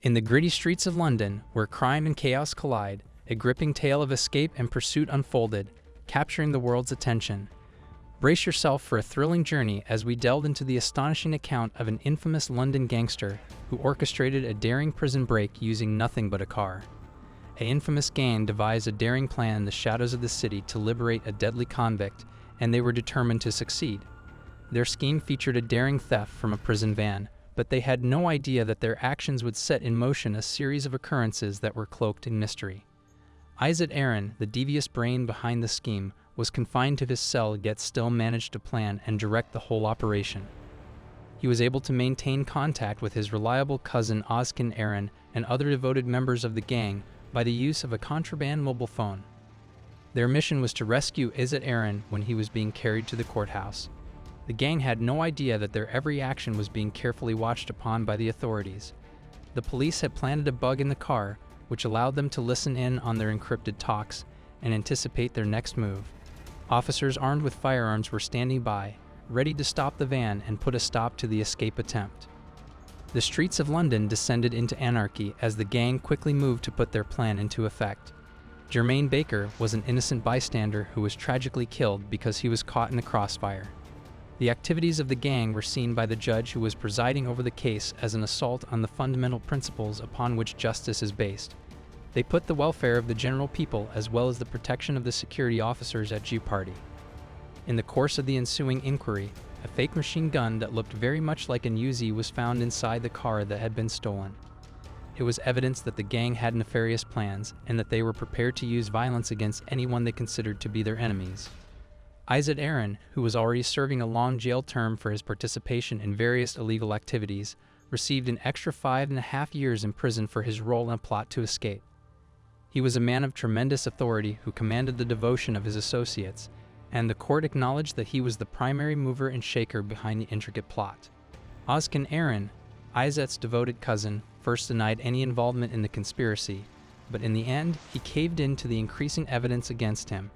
In the gritty streets of London, where crime and chaos collide, a gripping tale of escape and pursuit unfolded, capturing the world's attention. Brace yourself for a thrilling journey as we delve into the astonishing account of an infamous London gangster who orchestrated a daring prison break using nothing but a car. An infamous gang devised a daring plan in the shadows of the city to liberate a deadly convict, and they were determined to succeed. Their scheme featured a daring theft from a prison van, but they had no idea that their actions would set in motion a series of occurrences that were cloaked in mystery. Isaac Aaron, the devious brain behind the scheme, was confined to his cell yet still managed to plan and direct the whole operation. He was able to maintain contact with his reliable cousin Oskin Aaron and other devoted members of the gang by the use of a contraband mobile phone. Their mission was to rescue Isaac Aaron when he was being carried to the courthouse. The gang had no idea that their every action was being carefully watched upon by the authorities. The police had planted a bug in the car, which allowed them to listen in on their encrypted talks and anticipate their next move. Officers armed with firearms were standing by, ready to stop the van and put a stop to the escape attempt. The streets of London descended into anarchy as the gang quickly moved to put their plan into effect. Jermaine Baker was an innocent bystander who was tragically killed because he was caught in the crossfire. The activities of the gang were seen by the judge who was presiding over the case as an assault on the fundamental principles upon which justice is based. They put the welfare of the general people as well as the protection of the security officers at jeopardy. In the course of the ensuing inquiry, a fake machine gun that looked very much like an Uzi was found inside the car that had been stolen. It was evidence that the gang had nefarious plans and that they were prepared to use violence against anyone they considered to be their enemies. Isaac Aaron, who was already serving a long jail term for his participation in various illegal activities, received an extra 5.5 years in prison for his role in a plot to escape. He was a man of tremendous authority who commanded the devotion of his associates, and the court acknowledged that he was the primary mover and shaker behind the intricate plot. Oskin Aaron, Isaac's devoted cousin, first denied any involvement in the conspiracy, but in the end, he caved in to the increasing evidence against him.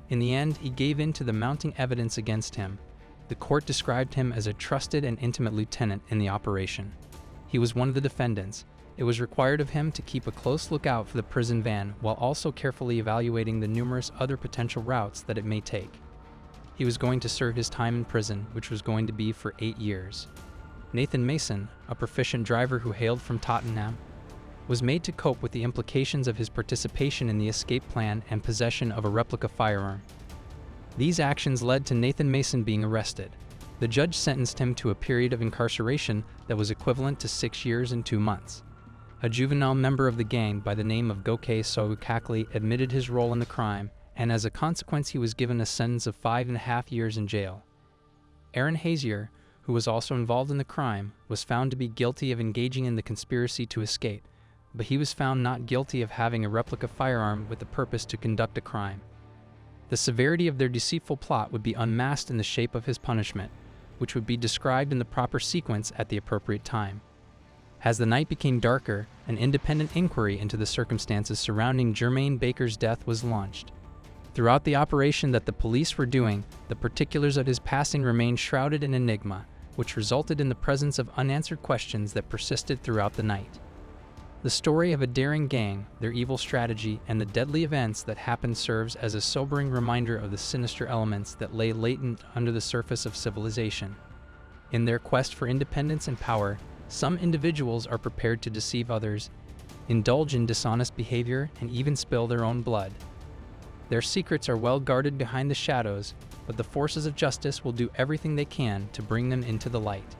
In the end, he gave in to the mounting evidence against him. The court described him as a trusted and intimate lieutenant in the operation. He was one of the defendants. It was required of him to keep a close lookout for the prison van while also carefully evaluating the numerous other potential routes that it may take. He was going to serve his time in prison, which was going to be for 8 years. Nathan Mason, a proficient driver who hailed from Tottenham, was made to cope with the implications of his participation in the escape plan and possession of a replica firearm. These actions led to Nathan Mason being arrested. The judge sentenced him to a period of incarceration that was equivalent to 6 years and 2 months. A juvenile member of the gang by the name of Gokay Soukakli admitted his role in the crime, and as a consequence he was given a sentence of 5.5 years in jail. Aaron Hazier, who was also involved in the crime, was found to be guilty of engaging in the conspiracy to escape, but he was found not guilty of having a replica firearm with the purpose to conduct a crime. The severity of their deceitful plot would be unmasked in the shape of his punishment, which would be described in the proper sequence at the appropriate time. As the night became darker, an independent inquiry into the circumstances surrounding Jermaine Baker's death was launched. Throughout the operation that the police were doing, the particulars of his passing remained shrouded in enigma, which resulted in the presence of unanswered questions that persisted throughout the night. The story of a daring gang, their evil strategy, and the deadly events that happened serves as a sobering reminder of the sinister elements that lay latent under the surface of civilization. In their quest for independence and power, some individuals are prepared to deceive others, indulge in dishonest behavior, and even spill their own blood. Their secrets are well guarded behind the shadows, but the forces of justice will do everything they can to bring them into the light.